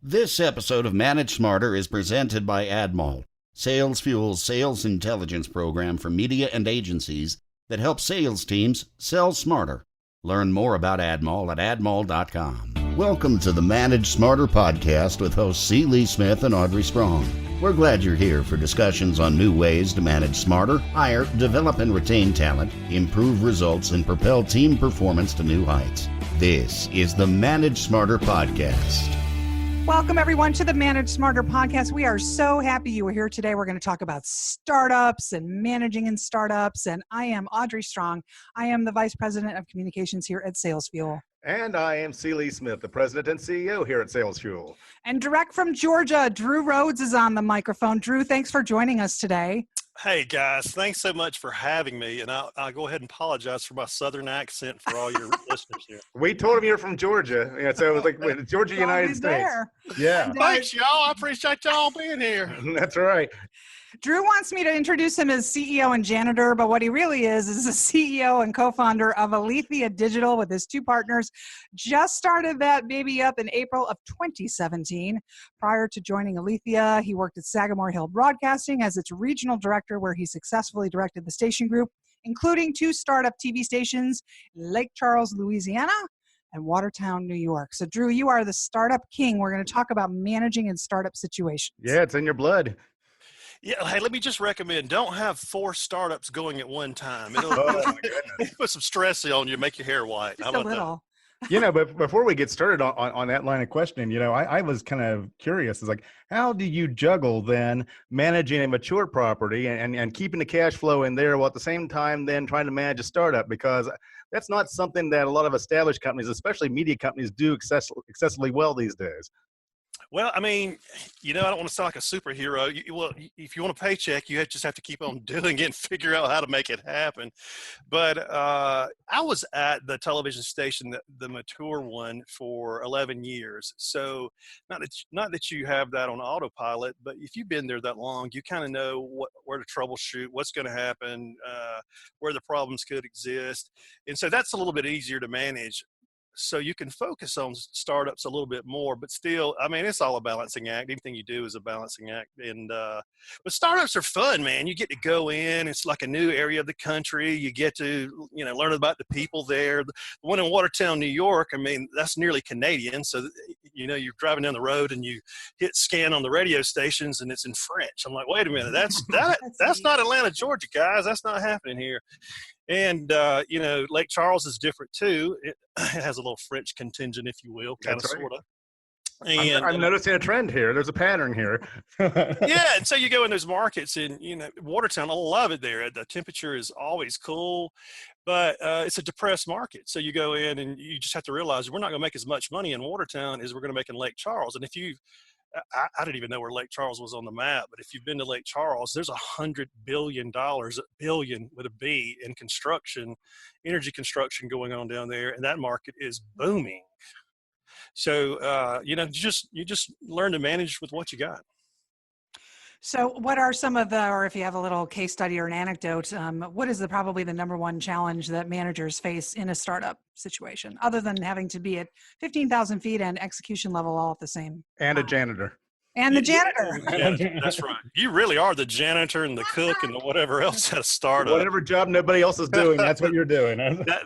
This episode of Manage Smarter is presented by AdMall, Sales Fuel's sales intelligence program for media and agencies that helps sales teams sell smarter. Learn more about AdMall at admall.com. Welcome to the Manage Smarter podcast with hosts C. Lee Smith and Audrey Strong. We're glad you're here for discussions on new ways to manage smarter, hire, develop and retain talent, improve results, and propel team performance to new heights. This is the Manage Smarter podcast. Welcome, everyone, to the Manage Smarter podcast. We are so happy you are here today. We're going to talk about startups and managing in startups. And I am Audrey Strong. I am the Vice President of Communications here at Sales Fuel. And I am C. Lee Smith, the President and CEO here at Sales Fuel. And direct from Georgia, Drew Rhodes is on the microphone. Drew, thanks for joining us today. Hey, guys. Thanks so much for having me. And I'll go ahead and apologize for my Southern accent for all your listeners here. We told him you're from Georgia. Yeah, so it was like Georgia, United States. There. Yeah. Thanks, y'all. I appreciate y'all being here. That's right. Drew wants me to introduce him as CEO and Janitor, but what he really is the CEO and co-founder of Aletheia Digital with his two partners. Just started that baby up in April of 2017. Prior to joining Aletheia, he worked at Sagamore Hill Broadcasting as its regional director, where he successfully directed the station group, including two startup TV stations in Lake Charles, Louisiana, and Watertown, New York. So, Drew, you are the startup king. We're going to talk about managing in startup situations. Yeah, it's in your blood. Yeah, hey, let me just recommend, don't have 4 startups going at one time. It'll put some stress on you, make your hair white. Just a little. You know, but before we get started on that line of questioning, you know, I was kind of curious. It's like, how do you juggle then managing a mature property and keeping the cash flow in there while at the same time then trying to manage a startup? Because that's not something that a lot of established companies, especially media companies, do excessively well these days. Well, I mean, you know, I don't want to sound like a superhero. If you want a paycheck, you just have to keep on doing it and figure out how to make it happen. But I was at the television station, the mature one, for 11 years. So not that you have that on autopilot, but if you've been there that long, you kind of know where to troubleshoot, what's going to happen, where the problems could exist. And so that's a little bit easier to manage. So you can focus on startups a little bit more, but still, I mean, it's all a balancing act. Anything you do is a balancing act. And, but startups are fun, man. You get to go in, it's like a new area of the country. You get to, you know, learn about the people there. The one in Watertown, New York, I mean, that's nearly Canadian. So, you know, you're driving down the road and you hit scan on the radio stations and it's in French. I'm like, wait a minute, that's not Atlanta, Georgia, guys. That's not happening here. And, you know, Lake Charles is different too. It has a little French contingent, if you will, kind of, sort of. And I'm noticing a trend here. There's a pattern here. Yeah. And so you go in those markets and, you know, Watertown, I love it there. The temperature is always cool, but it's a depressed market. So you go in and you just have to realize we're not going to make as much money in Watertown as we're going to make in Lake Charles. And if I didn't even know where Lake Charles was on the map, but if you've been to Lake Charles, there's $100 billion, billion with a B, in construction, energy construction going on down there, and that market is booming. So, you know, you just learn to manage with what you got. So what are some of or if you have a little case study or an anecdote, what is probably the number one challenge that managers face in a startup situation, other than having to be at 15,000 feet and execution level all at the same And time? a janitor. And the janitor. Yeah, that's right. You really are the janitor and the cook and the whatever else at a startup. Whatever job nobody else is doing, that's what you're doing.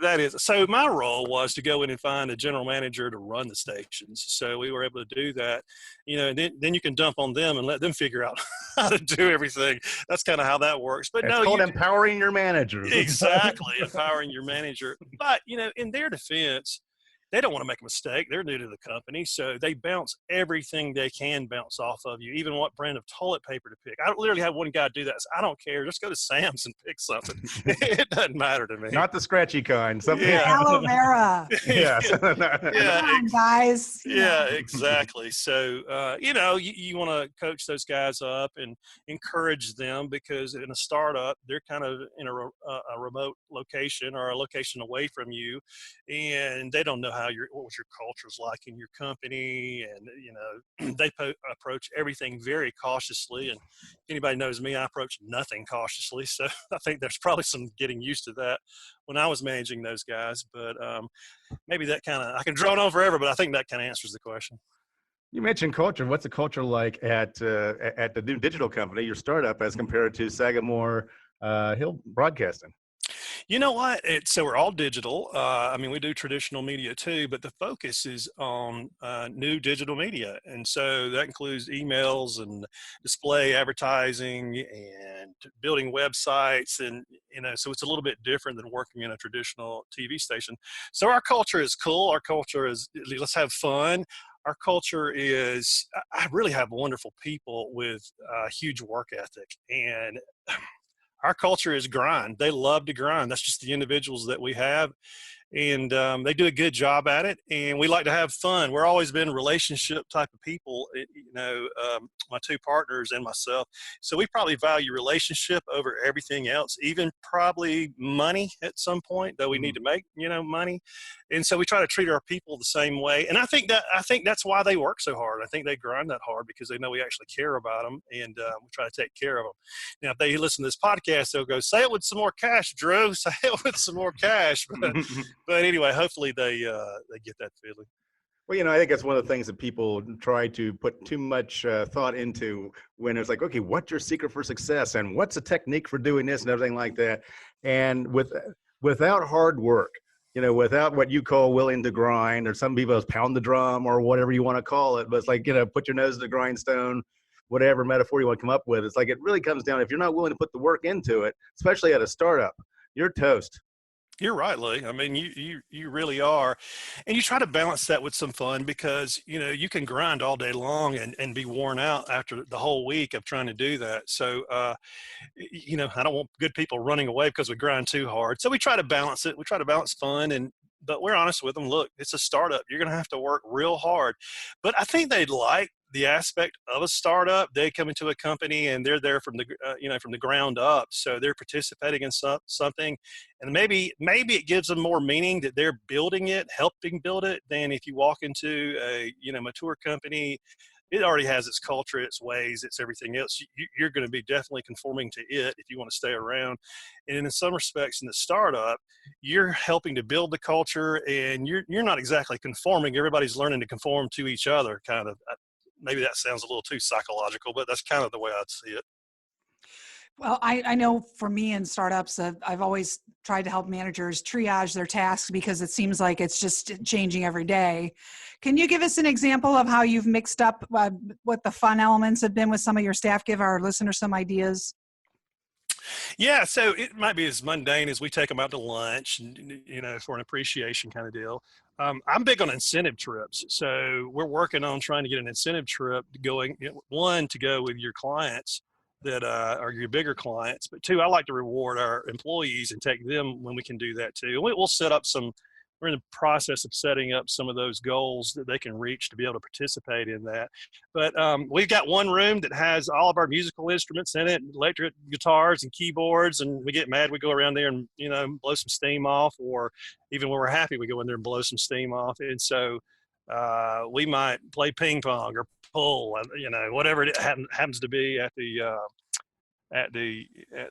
That is. So my role was to go in and find a general manager to run the stations. So we were able to do that, you know, and then you can dump on them and let them figure out how to do everything. That's kind of how that works. But it's called empowering your manager. Exactly, empowering your manager. But, you know, in their defense, they don't want to make a mistake. They're new to the company, so they bounce everything they can bounce off of you, even what brand of toilet paper to pick. I literally had one guy do that. So I don't care. Just go to Sam's and pick something. It doesn't matter to me. Not the scratchy kind. Something. Yeah. Aloe vera. Yes. Yeah. Come on, guys. Yeah, exactly. So, you know, you want to coach those guys up and encourage them, because in a startup, they're kind of in a remote location or a location away from you, and they don't know what your culture's like in your company. And, you know, they approach everything very cautiously. And anybody knows me, I approach nothing cautiously. So I think there's probably some getting used to that when I was managing those guys. But maybe that I can drone on forever, but I think that kind of answers the question. You mentioned culture. What's the culture like at the new digital company, your startup, as compared to Sagamore Hill Broadcasting? You know what? So we're all digital. I mean, we do traditional media too, but the focus is on new digital media. And so that includes emails and display advertising and building websites. And, so it's a little bit different than working in a traditional TV station. So our culture is cool. Our culture is, let's have fun. Our culture is, I really have wonderful people with huge work ethic. And our culture is grind. They love to grind. That's just the individuals that we have. And they do a good job at it, and we like to have fun. We're always been relationship type of people, my two partners and myself. So we probably value relationship over everything else, even probably money at some point, though we need to make, money. And so we try to treat our people the same way. And I think that's why they work so hard. I think they grind that hard because they know we actually care about them, and we try to take care of them. Now, if they listen to this podcast, they'll go, "Say it with some more cash, Drew. Say it with some more cash." But anyway, hopefully they get that feeling. Well, I think that's one of the things that people try to put too much thought into when it's like, okay, what's your secret for success, and what's the technique for doing this and everything like that. And without hard work, without what you call willing to grind, or some people pound the drum or whatever you want to call it, but it's like, put your nose to the grindstone, whatever metaphor you want to come up with. It's like, it really comes down, if you're not willing to put the work into it, especially at a startup, you're toast. You're right, Lee. I mean, you really are. And you try to balance that with some fun because, you can grind all day long and be worn out after the whole week of trying to do that. So, I don't want good people running away because we grind too hard. So we try to balance it. We try to balance fun, but we're honest with them. Look, it's a startup. You're going to have to work real hard. But I think they'd like the aspect of a startup. They come into a company and they're there from the ground up. So they're participating in something, and maybe it gives them more meaning that they're building it, helping build it, than if you walk into a mature company. It already has its culture, its ways, its everything else. You're going to be definitely conforming to it if you want to stay around. And in some respects, in the startup, you're helping to build the culture, and you're not exactly conforming. Everybody's learning to conform to each other, kind of. Maybe that sounds a little too psychological, but that's kind of the way I'd see it. Well, I know for me in startups, I've always tried to help managers triage their tasks because it seems like it's just changing every day. Can you give us an example of how you've mixed up what the fun elements have been with some of your staff? Give our listeners some ideas. Yeah, so it might be as mundane as we take them out to lunch, for an appreciation kind of deal. I'm big on incentive trips. So we're working on trying to get an incentive trip going, one, to go with your clients that are your bigger clients, but two, I like to reward our employees and take them when we can do that too. And we'll set up we're in the process of setting up some of those goals that they can reach to be able to participate in that. But we've got one room that has all of our musical instruments in it, electric guitars and keyboards, and we get mad, we go around there and, blow some steam off, or even when we're happy, we go in there and blow some steam off. And so we might play ping pong or pool, whatever it happens to be at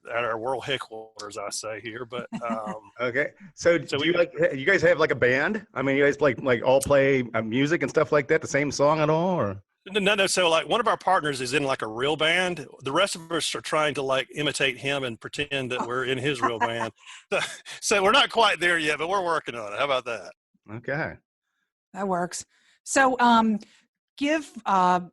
our world headquarters, I say here. But okay, so you guys have like a band? I mean, you guys all play music and stuff like that, the same song at all, or? No. So like one of our partners is in like a real band. The rest of us are trying to like imitate him and pretend that we're in his real band. So we're not quite there yet, but we're working on it. How about that? Okay, that works. So give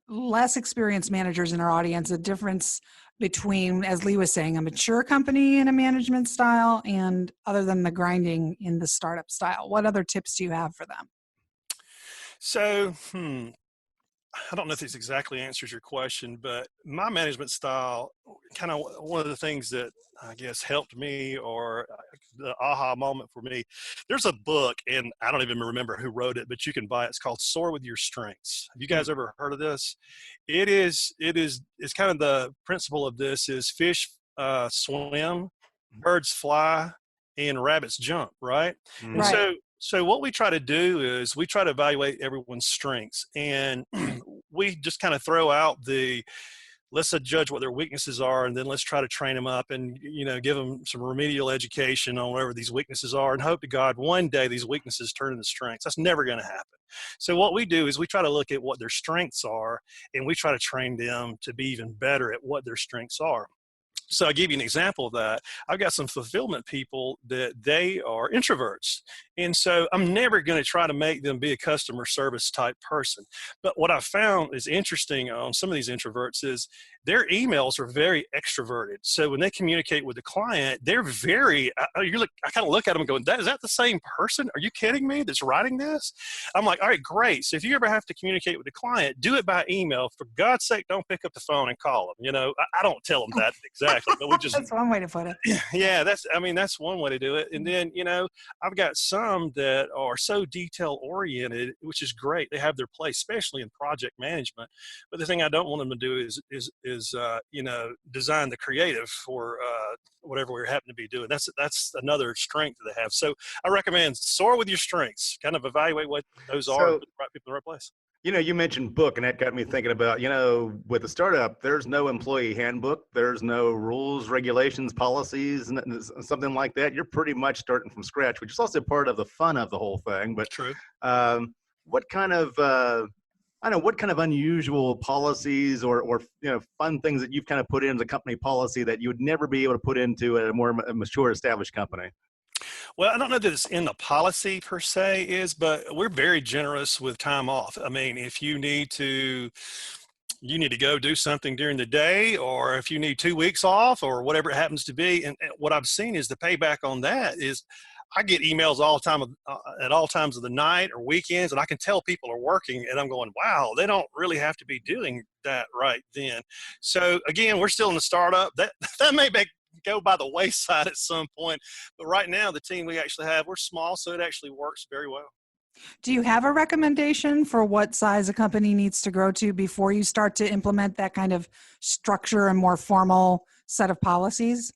less experienced managers in our audience a difference between, as Lee was saying, a mature company in a management style and, other than the grinding, in the startup style. What other tips do you have for them? So, I don't know if this exactly answers your question, but my management style, kind of one of the things that I guess helped me, or the aha moment for me, there's a book, and I don't even remember who wrote it, but you can buy it. It's called Soar with Your Strengths. Have you guys ever heard of this? It's kind of the principle of this is fish swim, birds fly, and rabbits jump, right? Mm-hmm. And Right. So what we try to do is we try to evaluate everyone's strengths, and we just kind of throw out the let's judge what their weaknesses are, and then let's try to train them up and, give them some remedial education on whatever these weaknesses are, and hope to God one day these weaknesses turn into strengths. That's never going to happen. So what we do is we try to look at what their strengths are, and we try to train them to be even better at what their strengths are. So I'll give you an example of that. I've got some fulfillment people that they are introverts. And so I'm never going to try to make them be a customer service type person. But what I found is interesting on some of these introverts is their emails are very extroverted. So when they communicate with the client, they're very, I kind of look at them and go, is that the same person? Are you kidding me that's writing this? I'm like, all right, great. So if you ever have to communicate with the client, do it by email. For God's sake, don't pick up the phone and call them. I don't tell them that exactly, but we just. That's one way to put it. Yeah, that's one way to do it. And then, I've got some that are so detail oriented, which is great. They have their place, especially in project management. But the thing I don't want them to do is design the creative for whatever we happen to be doing. That's another strength that they have. So I recommend soar with your strengths, kind of evaluate what those are, and put the right people in the right place. You mentioned book, and that got me thinking about, with a startup, there's no employee handbook, there's no rules, regulations, policies, and something like that. You're pretty much starting from scratch, which is also part of the fun of the whole thing. But true. What kind of unusual policies or fun things that you've kind of put into the company policy that you would never be able to put into a more mature, established company? Well, I don't know that it's in the policy per se but we're very generous with time off. I mean, if you need to go do something during the day, or if you need 2 weeks off or whatever it happens to be. And what I've seen is the payback on that is I get emails all the time at all times of the night or weekends, and I can tell people are working, and I'm going, wow, they don't really have to be doing that right then. So again, we're still in the startup. That may go by the wayside at some point, but right now the team we actually have, we're small, so it actually works very well. Do you have a recommendation for what size a company needs to grow to before you start to implement that kind of structure and more formal set of policies?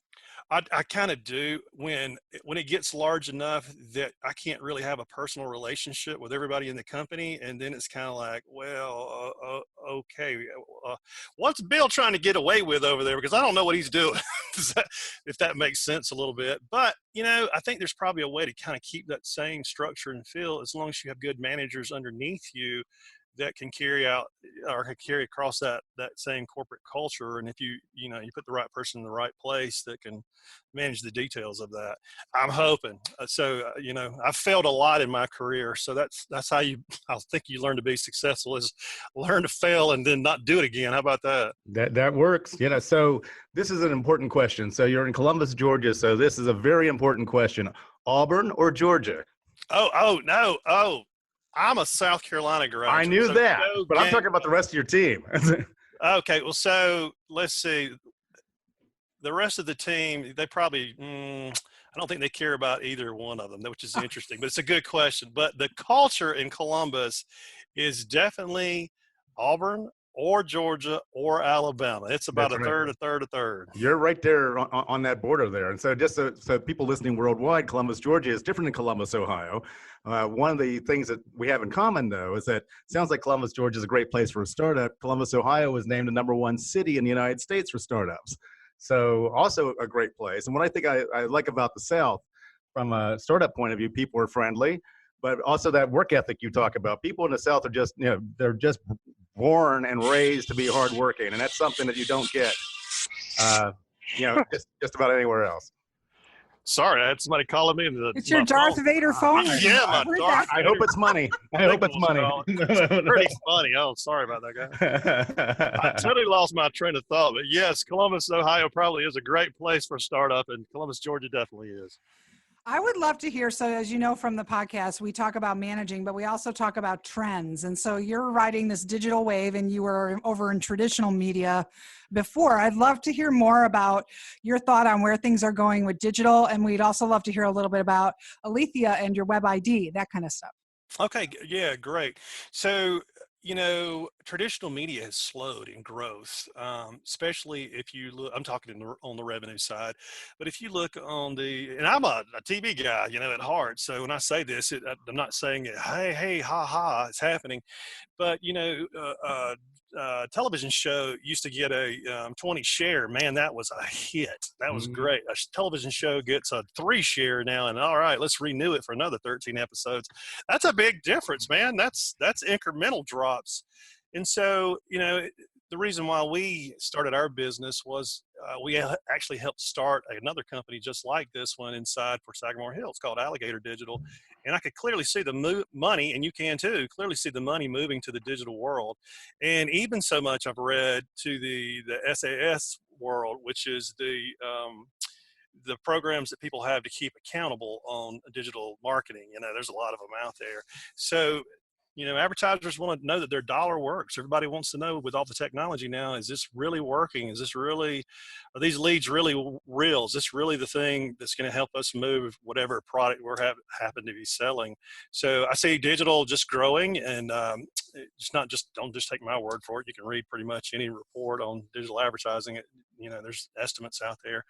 I kind of do when it gets large enough that I can't really have a personal relationship with everybody in the company. And then it's kind of like, well, okay, what's Bill trying to get away with over there? Because I don't know what he's doing, if that makes sense a little bit. But, I think there's probably a way to kind of keep that same structure and feel, as long as you have good managers underneath you that can carry out or can carry across that same corporate culture. And if you put the right person in the right place that can manage the details of that, I'm hoping. I've failed a lot in my career. So that's how I think you learn to be successful, is learn to fail and then not do it again. How about that? That works. So this is an important question. So you're in Columbus, Georgia. So this is a very important question. Auburn or Georgia? Oh, no. Oh, I'm a South Carolina graduate. I knew that, but I'm talking about the rest of your team. Okay, well, so let's see. The rest of the team, they probably, I don't think they care about either one of them, which is interesting, but it's a good question. But the culture in Columbus is definitely Auburn or Georgia or Alabama. It's about a third. You're right there on that border there. And so just so people listening worldwide, Columbus, Georgia is different than Columbus, Ohio. One of the things that we have in common, though, is that it sounds like Columbus, Georgia is a great place for a startup. Columbus, Ohio was named the #1 city in the United States for startups. So also a great place. And what I think I like about the South, from a startup point of view, people are friendly, but also that work ethic you talk about. People in the South are just, they're just born and raised to be hardworking. And that's something that you don't get, just about anywhere else. Sorry, I had somebody calling me. It's your Darth Vader phone. Yeah, my Darth. I hope it's money. I hope it's money. Pretty funny. Oh, sorry about that, guy. I totally lost my train of thought. But yes, Columbus, Ohio probably is a great place for a startup, and Columbus, Georgia definitely is. I would love to hear, so as you know from the podcast, we talk about managing, but we also talk about trends. And so you're riding this digital wave, and you were over in traditional media before. I'd love to hear more about your thought on where things are going with digital. And we'd also love to hear a little bit about Aletheia and your web ID, that kind of stuff. Okay. Yeah, great. So, traditional media has slowed in growth, especially if you look, I'm talking on the revenue side, but if you look on and I'm a TV guy, at heart. So when I say this, I'm not saying it, hey, ha, ha, it's happening. But, television show used to get a 20 share. Man, that was a hit. That was great. A television show gets a 3 share now, and all right, let's renew it for another 13 episodes. That's a big difference, man. That's incremental drops. And so, the reason why we started our business was we actually helped start another company just like this one inside for Sagamore Hill. It's called Aletheia Digital. And I could clearly see the money, and you can too, clearly see the money moving to the digital world. And even so much I've read to the SAS world, which is the programs that people have to keep accountable on digital marketing. There's a lot of them out there. So, advertisers want to know that their dollar works. Everybody wants to know with all the technology now, is this really working? Are these leads really real? Is this really the thing that's going to help us move whatever product we're happen to be selling? So I see digital just growing, and it's not just, don't just take my word for it. You can read pretty much any report on digital advertising. There's estimates out there.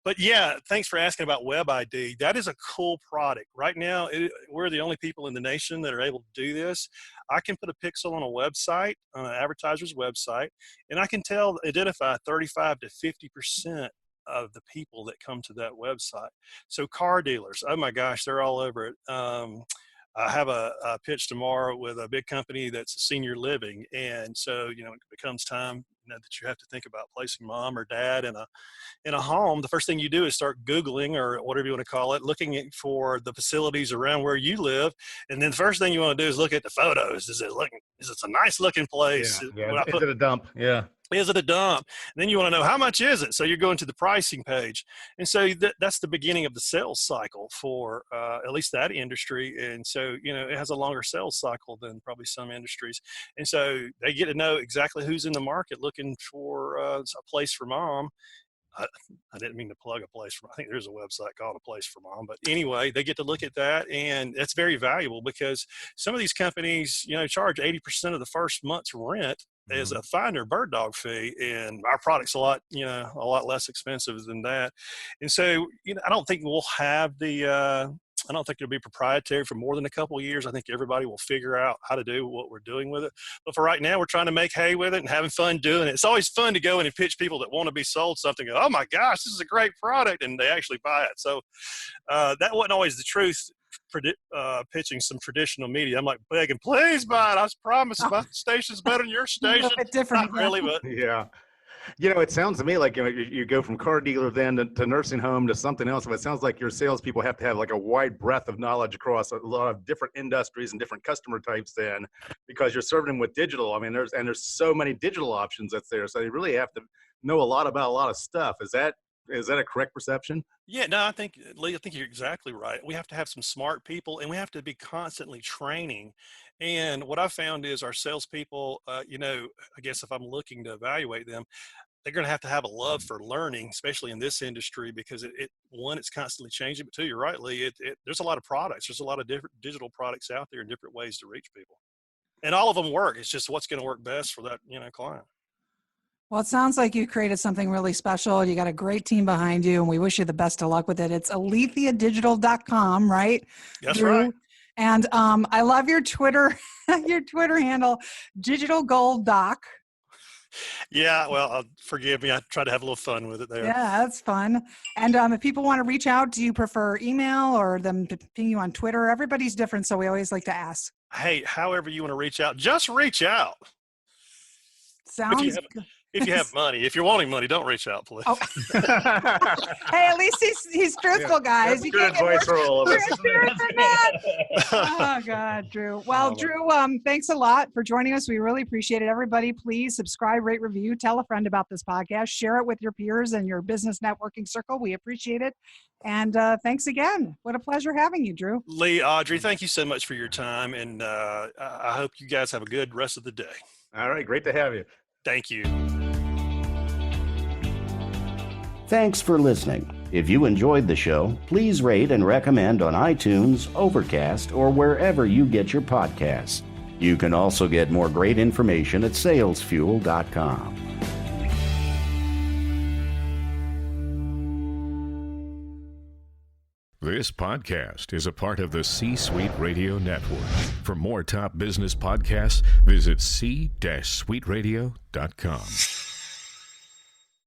But yeah, thanks for asking about Web ID. That is a cool product. Right now, we're the only people in the nation that are able to do this. I can put a pixel on a website, on an advertiser's website, and I can identify 35 to 50% of the people that come to that website. So car dealers, oh my gosh, they're all over it. I have a pitch tomorrow with a big company that's senior living. And so, it becomes time that you have to think about placing mom or dad in a home. The first thing you do is start Googling, or whatever you want to call it, looking for the facilities around where you live. And then the first thing you want to do is look at the photos. Is it a nice looking place? Yeah. Is it a dump? Yeah. Is it a dump? And then you want to know, how much is it? So you're going to the pricing page. And so that's the beginning of the sales cycle for at least that industry. And so, it has a longer sales cycle than probably some industries. And so they get to know exactly who's in the market looking for a place for mom. I didn't mean to plug a place for, I think there's a website called A Place for Mom, but anyway, they get to look at that, and that's very valuable because some of these companies, charge 80% of the first month's rent as a finder bird dog fee, and our product's a lot less expensive than that. And so, I don't think we'll have I don't think it'll be proprietary for more than a couple of years. I think everybody will figure out how to do what we're doing with it. But for right now, we're trying to make hay with it and having fun doing it. It's always fun to go in and pitch people that want to be sold something. Oh my gosh, this is a great product, and they actually buy it. So that wasn't always the truth. Pitching some traditional media, I'm like begging, please buy it. I promise my station's better than your station. A bit different, not really, but yeah. It sounds to me like you go from car dealer then to nursing home to something else. But it sounds like your salespeople have to have like a wide breadth of knowledge across a lot of different industries and different customer types then, because you're serving them with digital. I mean, there's so many digital options that's there. So you really have to know a lot about a lot of stuff. Is that a correct perception? Yeah, no, Lee, I think you're exactly right. We have to have some smart people, and we have to be constantly training. And what I've found is our salespeople, I guess if I'm looking to evaluate them, they're going to have a love for learning, especially in this industry, because it's constantly changing. But two, you're right, Lee, there's a lot of products. There's a lot of different digital products out there and different ways to reach people. And all of them work. It's just what's going to work best for that, client. Well, it sounds like you created something really special. You got a great team behind you, and we wish you the best of luck with it. It's AletheaDigital.com, right? That's right. And I love your Twitter, handle, Digital Gold Doc. Yeah, well, forgive me. I try to have a little fun with it there. Yeah, that's fun. And if people want to reach out, do you prefer email or them to ping you on Twitter? Everybody's different, so we always like to ask. Hey, however you want to reach out, just reach out. Sounds good. If you have money. If you're wanting money, don't reach out, please. Oh. Hey, at least he's truthful, guys. That's you good advice for all of us. Oh, God, Drew. Well, Drew, thanks a lot for joining us. We really appreciate it. Everybody, please subscribe, rate, review, tell a friend about this podcast, share it with your peers and your business networking circle. We appreciate it. And thanks again. What a pleasure having you, Drew. Lee, Audrey, thank you so much for your time. And I hope you guys have a good rest of the day. All right. Great to have you. Thank you. Thanks for listening. If you enjoyed the show, please rate and recommend on iTunes, Overcast, or wherever you get your podcasts. You can also get more great information at salesfuel.com. This podcast is a part of the C-Suite Radio Network. For more top business podcasts, visit c-suiteradio.com.